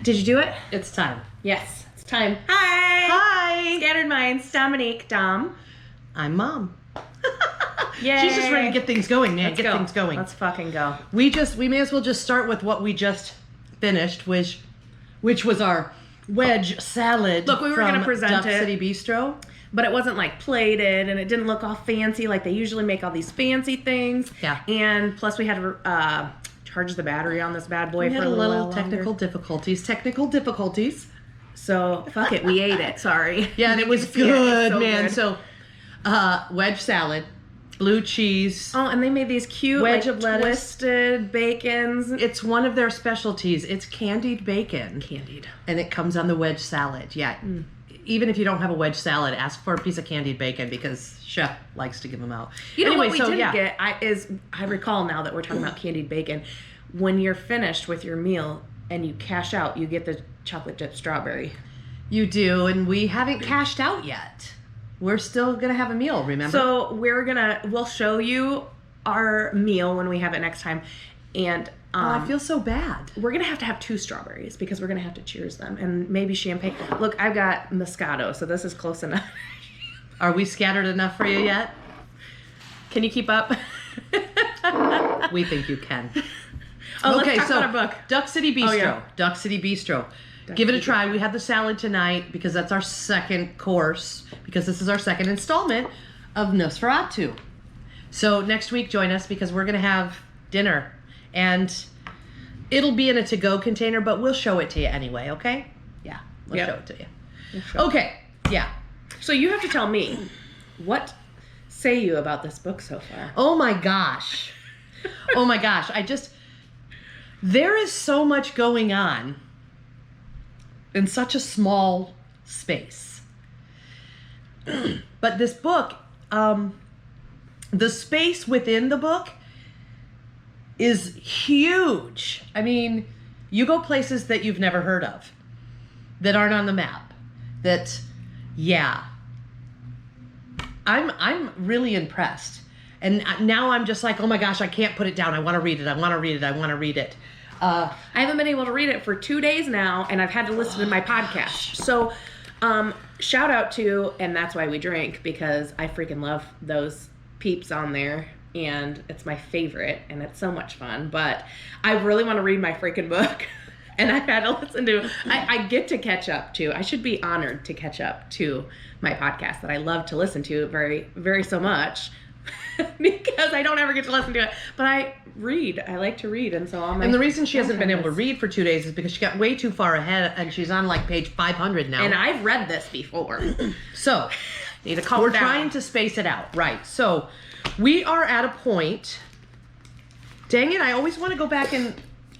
Did you do it? It's time. Yes, it's time. Hi! Hi! Scattered Minds, Dominique, Dom. I'm Mom. Yay! She's just ready to get things going, man. Let's get go. things going. Let's fucking go. We may as well just start with what we just finished, which was our wedge salad. Look, we were from gonna present it. City Bistro. But it wasn't like plated and it didn't look all fancy like they usually make all these fancy things. Yeah. And plus we had to charge the battery on this bad boy We for had a a little little while technical difficulties. So fuck it, we ate it. Sorry. Yeah, and it was You can see good, It's so man. good. So, wedge salad, blue cheese. Oh, and they made these cute Wedge like of lettuce. twisted bacons. It's one of their specialties. It's candied bacon. Candied. And it comes on the wedge salad. Yeah. Even if you don't have a wedge salad, ask for a piece of candied bacon because Chef likes to give them out. You know Anyway, what we so, didn't yeah. get I recall now that we're talking about candied bacon. When you're finished with your meal and you cash out, you get the chocolate dip strawberry. You do, and we haven't cashed out yet. We're still gonna have a meal, remember? So we'll show you our meal when we have it next time, and I feel so bad. we're gonna have to have 2 strawberries because we're gonna have to cheers them and maybe champagne. Look, I've got Moscato, so this is close enough. Are we scattered enough for you yet? Can you keep up? We think you can. Oh, Okay, let's talk so about our book. Duck City Bistro. Oh, yeah. Duck City Bistro. Duck Give it a City try. We had the salad tonight because that's our second course, because this is our second installment of Nos4A2. So next week, join us because we're going to have dinner. And it'll be in a to-go container, but we'll show it to you anyway, okay? Yeah, we'll Yep. show it to you. Sure. Okay, yeah. So you have to tell me, what say you about this book so far? Oh my gosh. Oh my gosh. There is so much going on in such a small space. But this book, the space within the book is huge. I mean, you go places that you've never heard of, that aren't on the map, that, yeah. I'm really impressed. And now I'm just like, oh my gosh, I can't put it down. I want to read it. I want to read it. I want to read it. I haven't been able to read it for 2 days now, and I've had to listen to my podcast. So, shout out to, and that's why we drink, because I freaking love those peeps on there, and it's my favorite, and it's so much fun. But I really want to read my freaking book, and I've had to listen to. I get to catch up to. I should be honored to catch up to my podcast that I love to listen to very, very so much. Because I don't ever get to listen to it, but I read. I like to read, and so and the reason she hasn't been able to read for 2 days is because she got way too far ahead, and she's on like page 500 now. And I've read this before, so need to calm we're down. trying to space it out, right? So we are at a point. Dang it! I always want to go back and.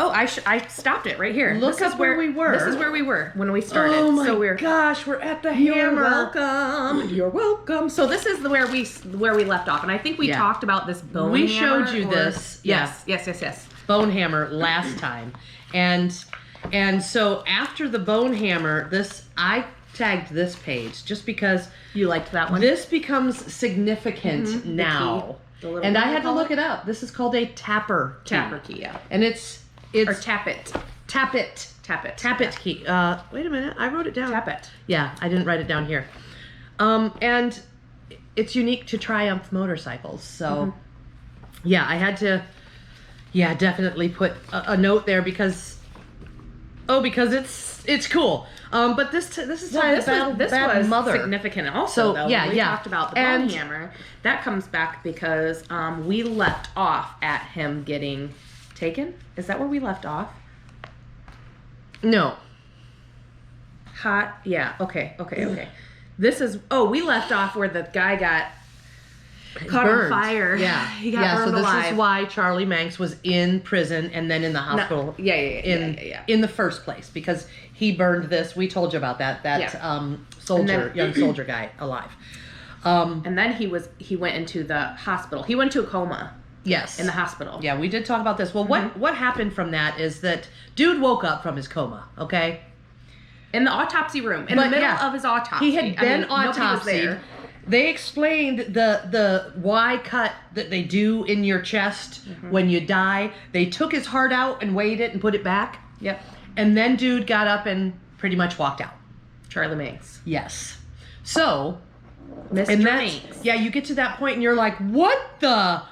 Oh, I stopped it right here. Look This is up where we were. This is where we were when we started. Oh my so gosh, we're at the You're hammer. welcome. You're welcome. So this is where we left off, and I think we Yeah. talked about this bone. We hammer, showed you or- this. Yes, Yeah. yes. Bone hammer last time, and so after the bone hammer, I tagged this page just because You liked that one. this becomes significant the now, key. The little and I what do had you to call look it? it up. This is called a tapper key. Tapper key, yeah. And it's Or tap it. tap it Tap it. tap it key. Wait a minute, I wrote it down. Tap it. Yeah, I didn't write it down here. And it's unique to Triumph motorcycles. So, yeah, I had to, definitely put a note there because it's cool. But this is titled Bad was Mother. significant also, So, though. yeah, when we yeah. talked about the bone And- hammer. That comes back because we left off at him getting taken. Is that where we left off? No. Hot. Yeah. Okay. This is. Oh, we left off where the guy got caught Burned. on fire. Yeah. He got burned so this alive. is why Charlie Manx was in prison and then in the hospital. Yeah. In the first place, because he burned this. We told you about that. Yeah. Soldier, young soldier guy alive. And then he went into the hospital. He went to a coma. Yes. In the hospital. Yeah, we did talk about this. Well, what happened from that is that dude woke up from his coma, okay? In the autopsy room. In the middle of his autopsy. He had been nobody was autopsied. there. They explained the Y cut that they do in your chest when you die. They took his heart out and weighed it and put it back. Yep. And then dude got up and pretty much walked out. Charlie Manx. Yes. So, Mr. and Manx. yeah, you get to that point and you're like, what the?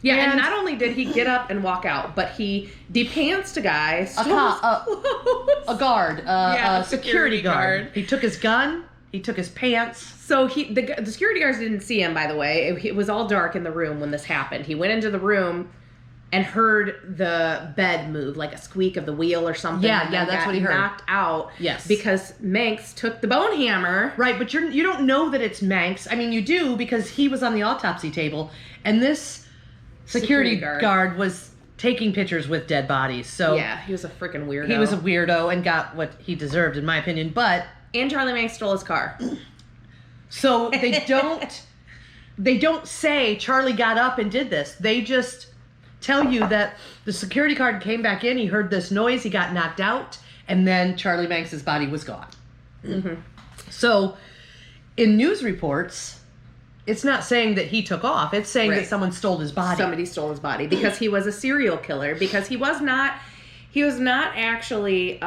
Yeah, and not only did he get up and walk out, but he depantsed a guy, a guard, a security guard. He took his gun, he took his pants. So the security guards didn't see him, by the way. It was all dark in the room when this happened. He went into the room and heard the bed move, like a squeak of the wheel or something. Yeah, that's what he heard. Knocked out. Yes. Because Manx took the bone hammer. Right, but you don't know that it's Manx. I mean, you do because he was on the autopsy table, and this security guard was taking pictures with dead bodies. So yeah, he was a freaking weirdo. He was a weirdo and got what he deserved, in my opinion. And Charlie Manx stole his car. So they don't say Charlie got up and did this. They just tell you that the security guard came back in, he heard this noise, he got knocked out, and then Charlie Manx's body was gone. Mm-hmm. So in news reports, it's not saying that he took off. It's saying that someone stole his body. Somebody stole his body because he was a serial killer. Because he was not actually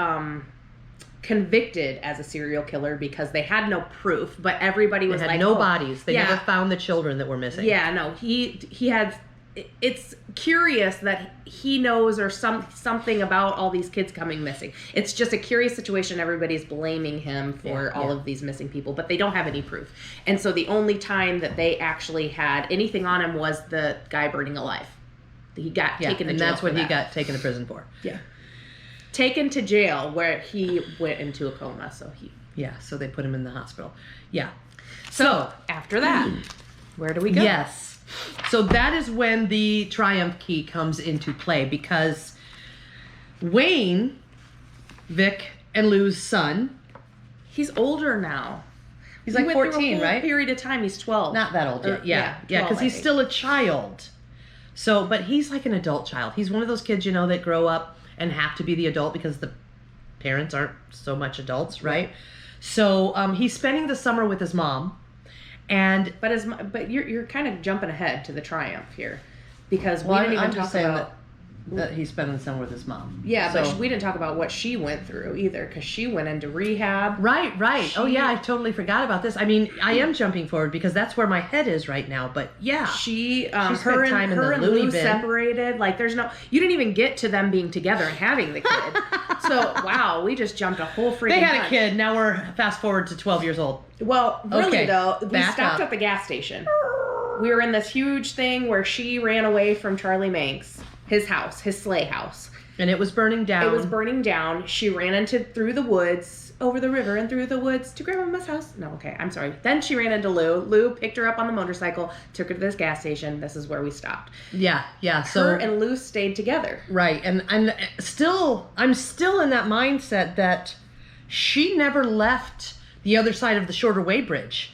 convicted as a serial killer because they had no proof. But everybody was like, no bodies. They never found the children that were missing. Yeah, no, he had. It's curious that he knows or something about all these kids coming missing. It's just a curious situation. Everybody's blaming him for all of these missing people, but they don't have any proof. And so the only time that they actually had anything on him was the guy burning alive. He got taken to jail. And that's what he got taken to prison for. Yeah. Taken to jail where he went into a coma. So they put him in the hospital. Yeah. So after that, where do we go? Yes. So that is when the Triumph key comes into play because Wayne, Vic, and Lou's son. He's older now. He's like 14, right? Period of time. He's 12. Not that old yet. Yeah, because he's still a child. So, but he's like an adult child. He's one of those kids, that grow up and have to be the adult because the parents aren't so much adults, right? So he's spending the summer with his mom. But you're kind of jumping ahead to the Triumph here, because we didn't even talk about that he's spending the summer with his mom. Yeah, but we didn't talk about what she went through either, because she went into rehab. Right. Oh yeah, I totally forgot about this. I mean, I am jumping forward because that's where my head is right now. But yeah, she her and Lou separated. Like, you didn't even get to them being together and having the kid. So wow, we just jumped a whole freaking. They had a kid. Now we're fast forward to 12 years old. Well, really though, we stopped at the gas station. We were in this huge thing where she ran away from Charlie Manx, his house, his sleigh house. And it was burning down. It was burning down. She ran through the woods, over the river and through the woods to Grandmama's house. No, okay, I'm sorry. Then she ran into Lou. Lou picked her up on the motorcycle, took her to this gas station. This is where we stopped. Yeah. Her and Lou stayed together. Right, and I'm still in that mindset that she never left the other side of the Shorterway Bridge,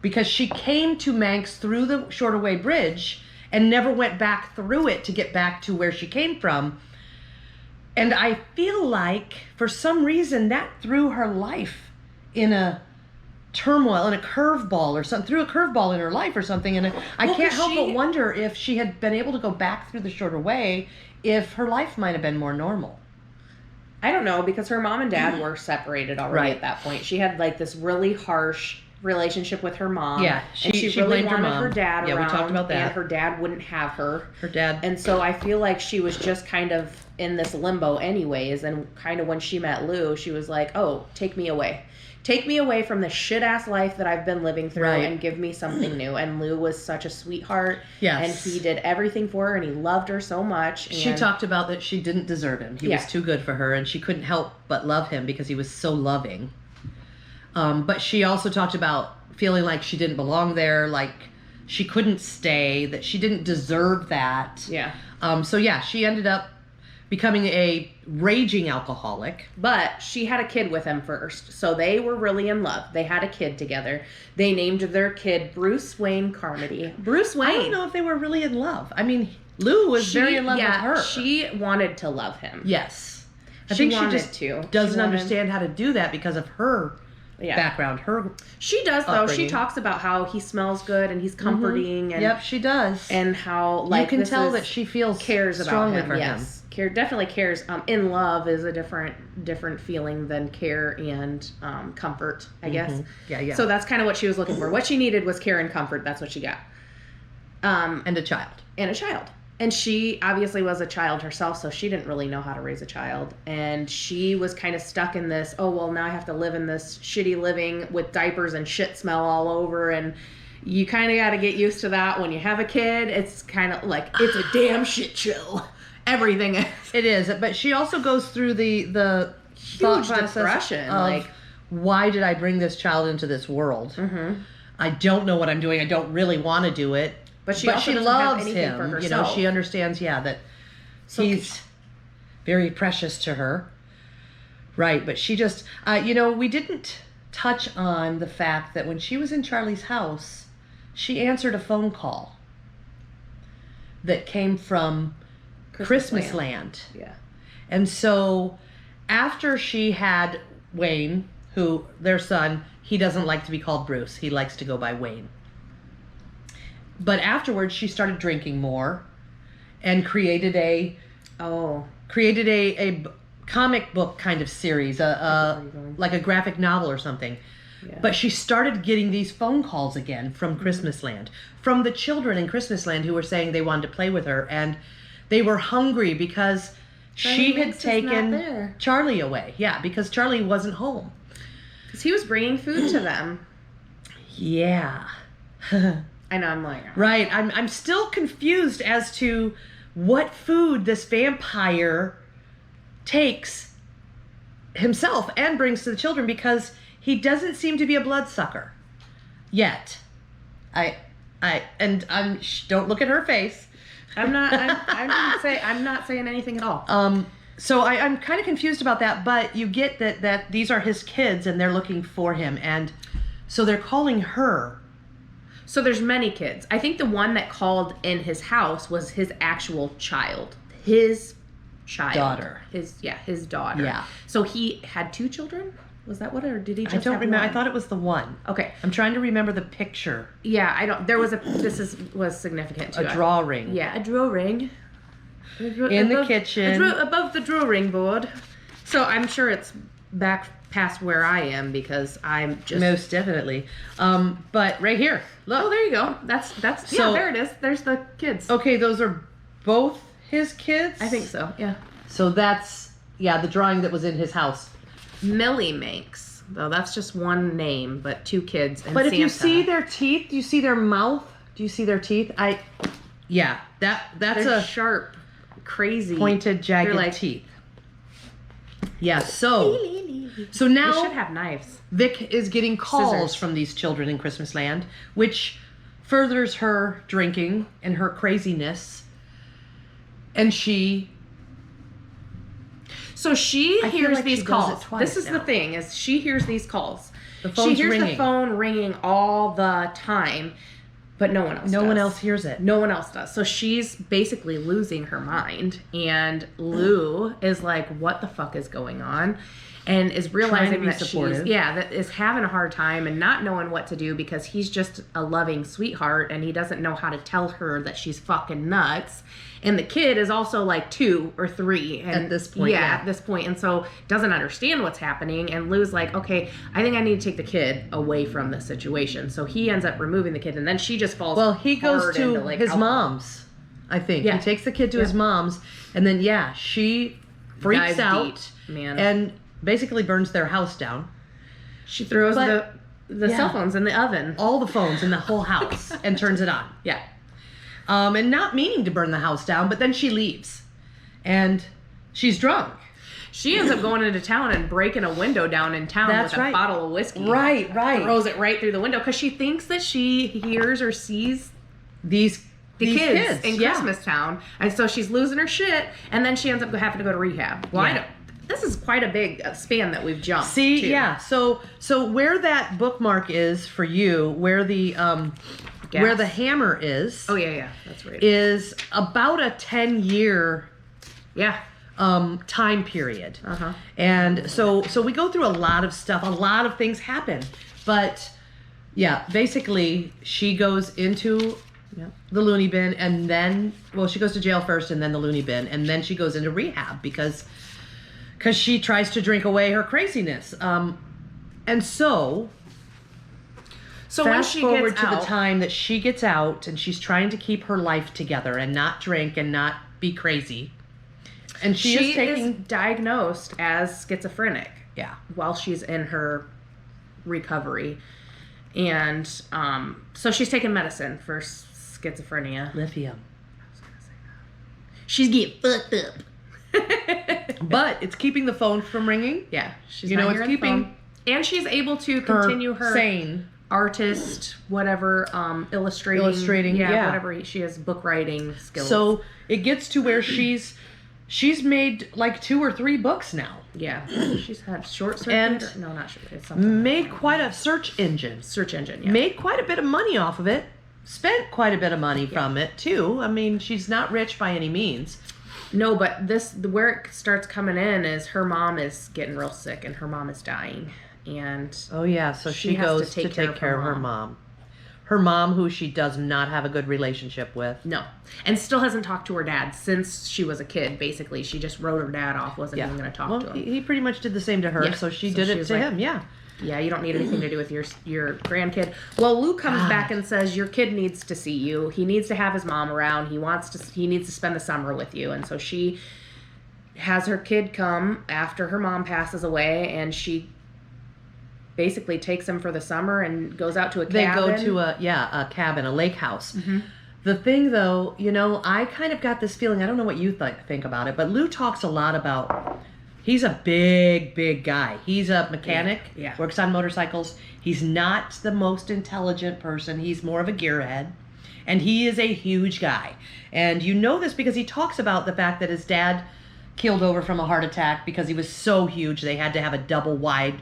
because she came to Manx through the Shorterway Bridge and never went back through it to get back to where she came from. And I feel like, for some reason, that threw her life in a turmoil, in a curveball or something, threw a curveball in her life or something. And I can't help but wonder if she had been able to go back through the shorter way, if her life might have been more normal. I don't know, because her mom and dad were separated already at that point. She had like this really harsh relationship with her mom. Yeah, she really wanted her dad around. Yeah, we talked about that. And her dad wouldn't have her. Her dad. And so I feel like she was just kind of in this limbo anyways. And kind of when she met Lou, she was like, oh, take me away. Take me away from the shit-ass life that I've been living through and give me something new. And Lou was such a sweetheart. Yes. And he did everything for her, and he loved her so much. And she talked about that she didn't deserve him. He was too good for her, and she couldn't help but love him because he was so loving. But she also talked about feeling like she didn't belong there, like she couldn't stay, that she didn't deserve that. Yeah. She ended up becoming a raging alcoholic. But she had a kid with him first. So they were really in love. They had a kid together. They named their kid Bruce Wayne Carmody. Bruce Wayne. I don't know if they were really in love. I mean, Lou was very in love with her. She wanted to love him. Yes. I think she just doesn't understand how to do that because of her background. She does, though. Upbringing. She talks about how he smells good and he's comforting. And, yep, she does. And how, you can tell that she feels cares about him. For yes. him. definitely cares. In love is a different feeling than care and comfort, I guess. Yeah. So that's kind of what she was looking for. What she needed was care and comfort. That's what she got. And a child. And she obviously was a child herself, so she didn't really know how to raise a child. And she was kind of stuck in this, oh, well, now I have to live in this shitty living with diapers and shit smell all over. And you kind of got to get used to that when you have a kid. It's kind of like, it's a damn shit show. Everything is. It is. But she also goes through the Huge thought process depression. Of, Like, why did I bring this child into this world? mm-hmm. I don't know what I'm doing. I don't really want to do it. But she also doesn't loves have anything him. for herself. You know, she understands, that he's very precious to her. Right, but she just, we didn't touch on the fact that when she was in Charlie's house, she answered a phone call that came from Christmas Land. Yeah. And so after she had Wayne, who, their son, he doesn't like to be called Bruce. He likes to go by Wayne. But afterwards, she started drinking more and created a comic book kind of series, like a graphic novel or something. Yeah. But she started getting these phone calls again from Christmas Land, from the children in Christmas Land who were saying they wanted to play with her, and they were hungry because she had taken Charlie away. Yeah, because Charlie wasn't home. Because he was bringing food to them. Yeah. I know, I'm like... Right, I'm still confused as to what food this vampire takes himself and brings to the children, because he doesn't seem to be a bloodsucker yet. Don't look at her face. I'm not saying anything at all. So I'm kind of confused about that, but you get that these are his kids and they're looking for him, and so they're calling her. So there's many kids. I think the one that called in his house was his actual child. His child. Daughter. His daughter. Yeah. So he had 2 children? Was that what, or did he just I don't have remember. one? I thought it was the one. Okay. I'm trying to remember the picture. Yeah, I don't. There was was significant too. A draw ring. Yeah, a draw ring. In the kitchen. Above the drawing board. So I'm sure it's back past where I am, because I'm just... Most definitely. But right here, look. Oh, there you go. That's So, there it is. There's the kids. Okay, those are both his kids? I think so, yeah. So that's, the drawing that was in his house. Millie Manx, though that's just one name, but 2 kids. And but if Santa. you see their teeth, do you see their mouth? Do you see their teeth? That's They're sharp, crazy, pointed, jagged teeth. Yeah, so now they should have knives. Vic is getting calls Scissors. from these children in Christmas Land, which furthers her drinking and her craziness. And she hears like these she does calls. it twice This is now. the thing, is she hears these calls. The phone's she hears ringing. the phone ringing all the time, but no one else No does. one else hears it. No one else does. So she's basically losing her mind. And Lou is like, what the fuck is going on? And is realizing that that is having a hard time and not knowing what to do, because he's just a loving sweetheart and he doesn't know how to tell her that she's fucking nuts. And the kid is also like 2 or 3 and at this point. at this point, and so doesn't understand what's happening. And Lou's like, okay, I think I need to take the kid away from this situation. So he ends up removing the kid, and then she just falls. Well, he goes to into, like, his alcohol. mom's. I think Yeah. he takes the kid to his mom's, and then she freaks Dives out, deep, man. and basically burns their house down. She throws the cell phones in the oven. All the phones in the whole house and turns it on. Yeah. And not meaning to burn the house down, but then she leaves. And she's drunk. She ends up going into town and breaking a window down in town That's with a right. bottle of whiskey. Right. Throws it right through the window because she thinks that she hears or sees These kids in Christmas Town. And so she's losing her shit, and then she ends up having to go to rehab. Well, this is quite a big span that we've jumped. See, too. yeah. So where that bookmark is for you, where the hammer is. Oh yeah, that's right. Is about a 10-year time period. Uh-huh. And so we go through a lot of stuff. A lot of things happen. But basically she goes into Yep. the loony bin, and then, well, she goes to jail first and then the loony bin, and then she goes into rehab because she tries to drink away her craziness. And so when fast she forward gets to out, the time that she gets out and she's trying to keep her life together and not drink and not be crazy. And she is diagnosed as schizophrenic. Yeah. While she's in her recovery. And so she's taking medicine for schizophrenia. Lithium. I was gonna say that. She's getting fucked up. But it's keeping the phone from ringing. Yeah. She's it's keeping and she's able to continue her sane. Artist, whatever, illustrating, yeah. whatever she has, book writing skills. So it gets to where she's made like 2 or 3 books now. Yeah, she's had Short Circuit. And no, not Short. It's something made quite a search engine. Yeah. Made quite a bit of money off of it. Spent quite a bit of money from it too. I mean, she's not rich by any means. No, but where it starts coming in is her mom is getting real sick and her mom is dying. And oh yeah, so she goes to take care of her mom. Her mom, who she does not have a good relationship with. No. And still hasn't talked to her dad since she was a kid, basically. She just wrote her dad off, wasn't even going to talk to him. He pretty much did the same to her, Yeah. so she did it to him, yeah. Yeah, you don't need anything to do with your grandkid. Well, Lou comes back and says, your kid needs to see you. He needs to have his mom around. He needs to spend the summer with you. And so she has her kid come after her mom passes away, and she basically takes him for the summer and goes out to a cabin. They go to a cabin, a lake house. Mm-hmm. The thing, though, I kind of got this feeling, I don't know what you think about it, but Lou talks a lot about, he's a big, big guy. He's a mechanic, works on motorcycles. He's not the most intelligent person. He's more of a gearhead, and he is a huge guy. And you know this because he talks about the fact that his dad keeled over from a heart attack because he was so huge they had to have a double wide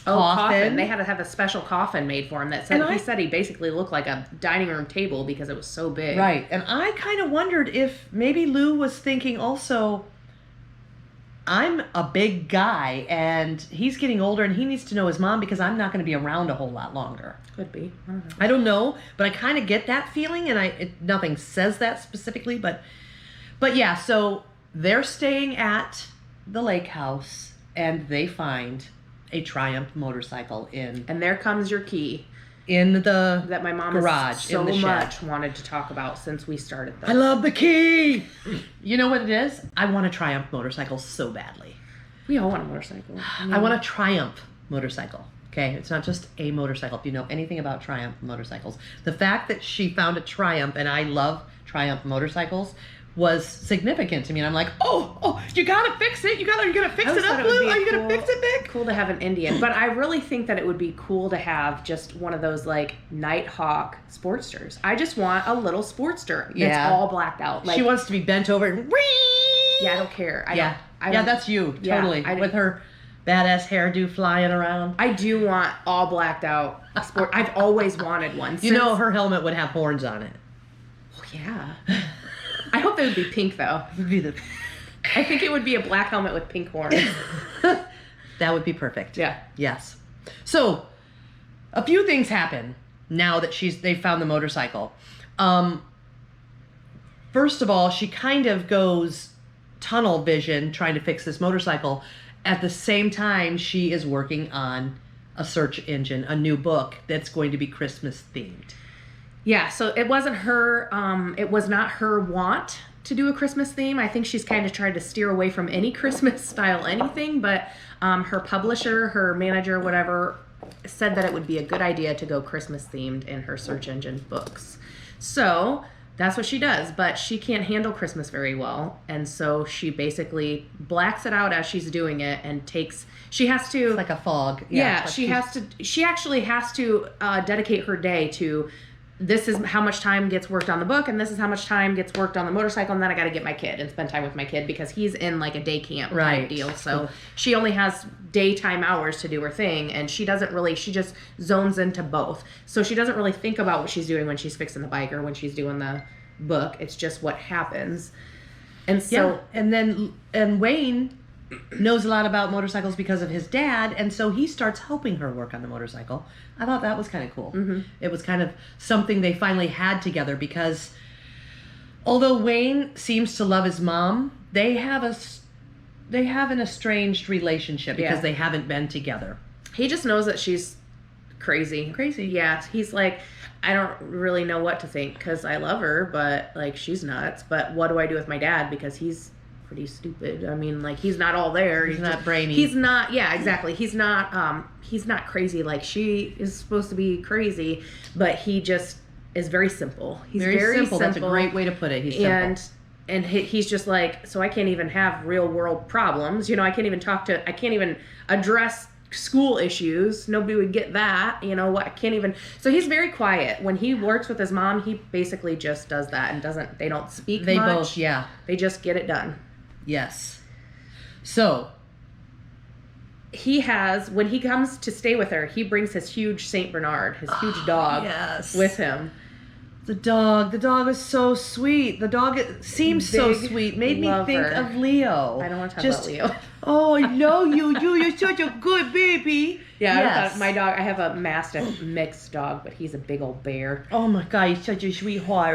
coffin. They had to have a special coffin made for him that said, he said he basically looked like a dining room table because it was so big. Right. And I kind of wondered if maybe Lou was thinking also, I'm a big guy and he's getting older and he needs to know his mom because I'm not going to be around a whole lot longer. Could be. I don't know, but I kind of get that feeling, and nothing says that specifically, but yeah, so they're staying at the lake house and they find a Triumph motorcycle and there comes your key in the that my mom garage so in the shed. Much wanted to talk about since we started this. I love the key. You know what it is? I want a Triumph motorcycle so badly. We all want a motorcycle. I want a Triumph motorcycle. Okay, it's not just a motorcycle. If you know anything about Triumph motorcycles, the fact that she found a Triumph, and I love Triumph motorcycles, was significant to me. And I'm like, oh, you gotta fix it. You're gonna fix it up, Lou? Are you gonna fix it, Vic? Cool to have an Indian. But I really think that it would be cool to have just one of those like Nighthawk Sportsters. I just want a little Sportster that's all blacked out. Like, she wants to be bent over and yeah, I don't care. Yeah, that's you, totally. With her badass hairdo flying around. I do want all blacked out sport. I've always wanted one. You know her helmet would have horns on it. Oh, yeah. I hope they would be pink, though. I think it would be a black helmet with pink horns. That would be perfect. Yeah. Yes. So, a few things happen now that they found the motorcycle. First of all, she kind of goes tunnel vision trying to fix this motorcycle. At the same time, she is working on a search engine, a new book that's going to be Christmas themed. Yeah, so it wasn't her, it was not her want to do a Christmas theme. I think she's kind of tried to steer away from any Christmas style anything, but her publisher, her manager, whatever, said that it would be a good idea to go Christmas themed in her search engine books. So that's what she does, but she can't handle Christmas very well, and so she basically blacks it out as she's doing it and she has to... It's like a fog. Yeah, she actually has to dedicate her day to... This is how much time gets worked on the book, and this is how much time gets worked on the motorcycle, and then I got to get my kid and spend time with my kid because he's in like a day camp type deal. So she only has daytime hours to do her thing, and she just zones into both. So she doesn't really think about what she's doing when she's fixing the bike or when she's doing the book. It's just what happens. And so, and Wayne knows a lot about motorcycles because of his dad, and so he starts helping her work on the motorcycle. I thought that was kind of cool. Mm-hmm. It was kind of something they finally had together because although Wayne seems to love his mom, they have an estranged relationship because they haven't been together. He just knows that she's crazy. Crazy. Yeah, he's like, I don't really know what to think because I love her, but like she's nuts. But what do I do with my dad because he's pretty stupid. I mean, like he's not all there. He's not brainy. He's not. Yeah, exactly. He's not crazy like she is supposed to be crazy, but he just is very simple. He's very simple. That's a great way to put it. He's simple. And he's just like, so I can't even have real world problems. You know, I can't even address school issues. Nobody would get that. You know what? I can't even. So he's very quiet. When he works with his mom, he basically just does that and they don't speak much. They both, yeah. They just get it done. Yes. So when he comes to stay with her, he brings his huge Saint Bernard, his huge dog, with him. The dog is so sweet. The dog seems so sweet. Made me think of Leo. I don't want to talk about Leo. Oh, I know you. You're such a good baby. Yeah, yes. My dog, I have a Mastiff mixed dog, but he's a big old bear. Oh my God, he's such a sweetheart.